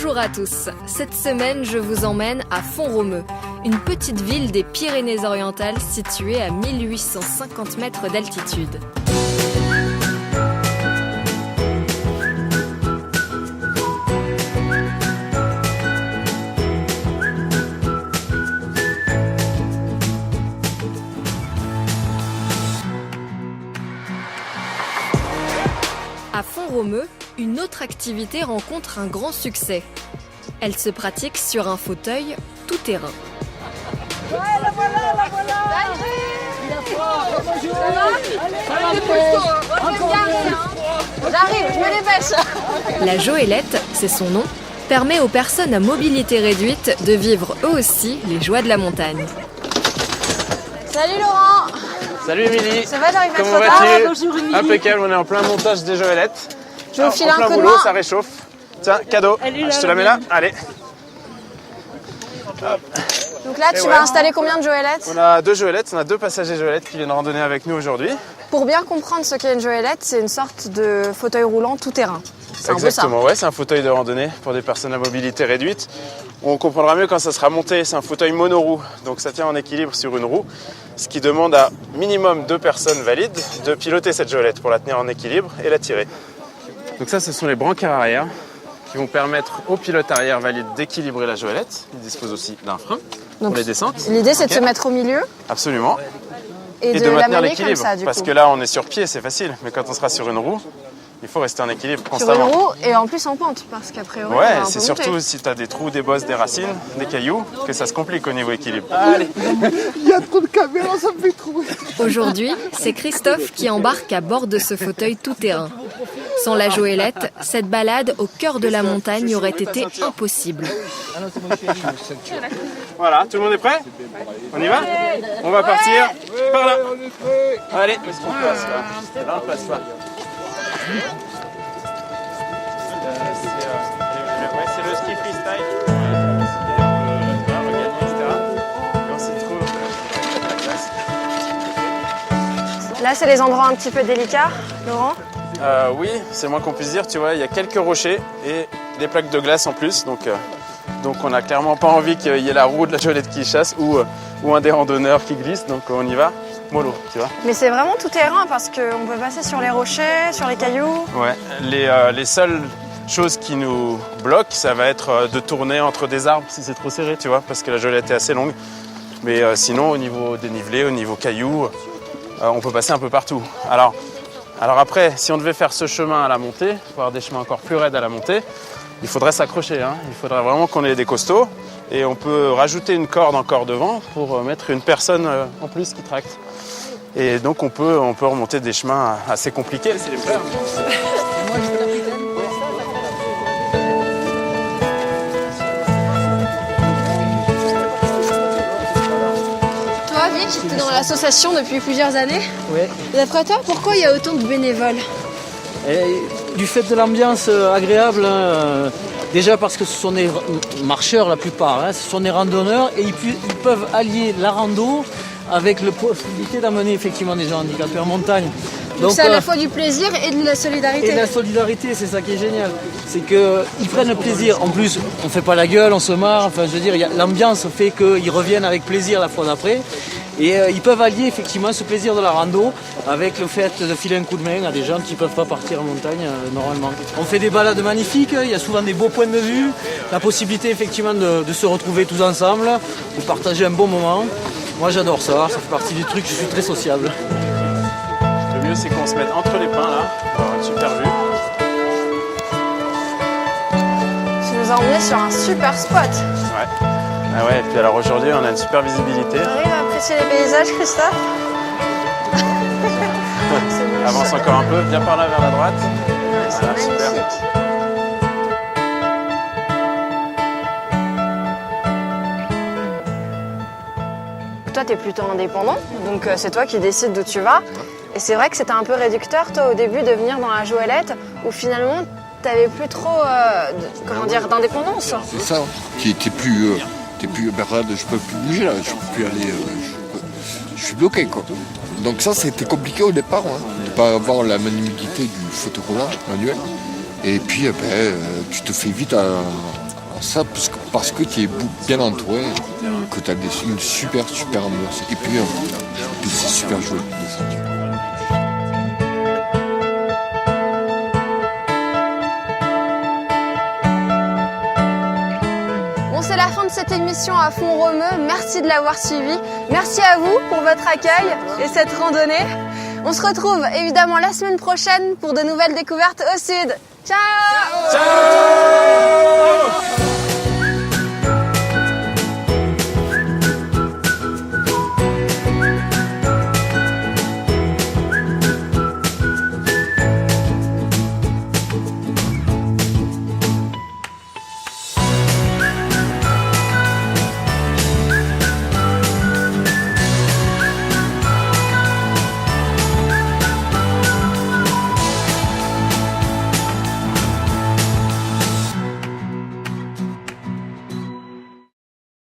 Bonjour à tous, cette semaine je vous emmène à Font-Romeu, une petite ville des Pyrénées-Orientales située à 1850 mètres d'altitude. À Font-Romeu, une autre activité rencontre un grand succès. Elle se pratique sur un fauteuil tout-terrain. Ouais, la voilà, la voilà. J'arrive, je me dépêche. La Joëlette, c'est son nom, permet aux personnes à mobilité réduite de vivre eux aussi les joies de la montagne. Salut Laurent. Salut Émilie. Ça va, j'arrive à Comment trop tard. vas-tu? Impeccable, on est en plein montage des Joëlettes. Je vais vous filer en plein un coup de boulot, main. ça réchauffe. Tiens, cadeau, je te la mets là, allez. Donc là, Et tu ouais. vas installer combien de Joëlettes? On a deux Joëlettes, on a deux passagers Joëlettes qui viennent randonner avec nous aujourd'hui. Pour bien comprendre ce qu'est une Joëlette, c'est une sorte de fauteuil roulant tout-terrain. C'est un peu ça. Exactement, ouais, c'est un fauteuil de randonnée pour des personnes à mobilité réduite. On comprendra mieux quand ça sera monté, c'est un fauteuil monoroue, donc ça tient en équilibre sur une roue, ce qui demande à minimum 2 personnes valides de piloter cette Joëlette pour la tenir en équilibre et la tirer. Donc ça, ce sont les brancards arrière qui vont permettre au pilote arrière valide d'équilibrer la Joëlette. Il dispose aussi d'un frein Donc, pour les descentes. L'idée, c'est de Ok. se mettre au milieu Absolument. et Et de de la maintenir mener comme l'équilibre. ça, du Parce coup. que là, on est sur pied, c'est facile. Mais quand on sera sur une roue, il faut rester en équilibre Sur constamment. une roue et en plus en pente, parce qu'a priori, on va Ouais, un c'est peu surtout monter. si tu as des trous, des bosses, des racines, des cailloux, que ça se complique au niveau équilibre. Il y a trop de caméras, ça me fait trop. Aujourd'hui, c'est Christophe qui embarque à bord de ce fauteuil tout-terrain. Sans la Joëlette, cette balade au cœur de la montagne aurait été impossible. Voilà, tout le monde est prêt? On y va? On va partir par là. Allez, est-ce qu'on passe là? Là, on passe pas. C'est le ski freestyle. Regagner, etc. Et on s'y trouve la classe. Là, c'est les endroits un petit peu délicats, Laurent. Oui, c'est le moins qu'on puisse dire. Tu vois, il y a quelques rochers et des plaques de glace en plus. Donc on n'a clairement pas envie qu'il y ait la roue de la Joëlette qui chasse ou un des randonneurs qui glisse. Donc on y va mollo, tu vois. Mais c'est vraiment tout terrain parce qu'on peut passer sur les rochers, sur les cailloux. Ouais, les seules choses qui nous bloquent, ça va être de tourner entre des arbres si c'est trop serré, tu vois, parce que la Joëlette est assez longue. Mais sinon, au niveau dénivelé, au niveau cailloux, on peut passer un peu partout. Alors après, si on devait faire ce chemin à la montée, voire des chemins encore plus raides à la montée, il faudrait s'accrocher, hein. Il faudrait vraiment qu'on ait des costauds. Et on peut rajouter une corde encore devant pour mettre une personne en plus qui tracte. Et donc on peut remonter des chemins assez compliqués. C'est les frères. Toi, Vic, tu es dans l'association depuis plusieurs années. Oui. Et d'après toi, pourquoi il y a autant de bénévoles? Et du fait de l'ambiance agréable, hein, déjà parce que ce sont des marcheurs la plupart, hein, ce sont des randonneurs et ils peuvent allier la rando avec la possibilité d'amener effectivement des gens handicapés en montagne. Donc c'est à la fois du plaisir et de la solidarité. Et de la solidarité, c'est ça qui est génial. C'est qu'ils prennent le plaisir. En plus, on fait pas la gueule, on se marre. Enfin, je veux dire, l'ambiance fait qu'ils reviennent avec plaisir la fois d'après. Et ils peuvent allier effectivement ce plaisir de la rando avec le fait de filer un coup de main à des gens qui ne peuvent pas partir en montagne normalement. On fait des balades magnifiques, il y a souvent des beaux points de vue, la possibilité effectivement de se retrouver tous ensemble, de partager un bon moment. Moi j'adore ça, ça fait partie du truc, je suis très sociable. Le mieux c'est qu'on se mette entre les pins là, pour avoir une super vue. Tu nous as emmenés sur un super spot. Ouais. Ah ouais, et puis alors aujourd'hui on a une super visibilité. Tu arrives à apprécier les paysages, Christophe? Avance encore un peu, viens par là vers la droite. C'est Voilà, super. magnifique. Toi, tu es plutôt indépendant, donc c'est toi qui décides d'où tu vas. Et c'est vrai que c'était un peu réducteur, toi, au début, de venir dans la Joëlette, où finalement, tu n'avais plus trop d'indépendance. C'est ça, t'es plus. Ben, regarde, je peux plus bouger là, je peux plus aller. Je suis bloqué quoi. Donc ça c'était compliqué au départ, hein, de ne pas avoir la maniabilité du fauteuil roulant manuel. Et puis tu te fais vite Ça, parce que tu es bien entouré, que tu as une super ambiance. Et puis c'est super joli de descendre. C'est la fin de cette émission à Font-Romeu. Merci de l'avoir suivi. Merci à vous pour votre accueil et cette randonnée. On se retrouve évidemment la semaine prochaine pour de nouvelles découvertes au sud. Ciao! Ciao!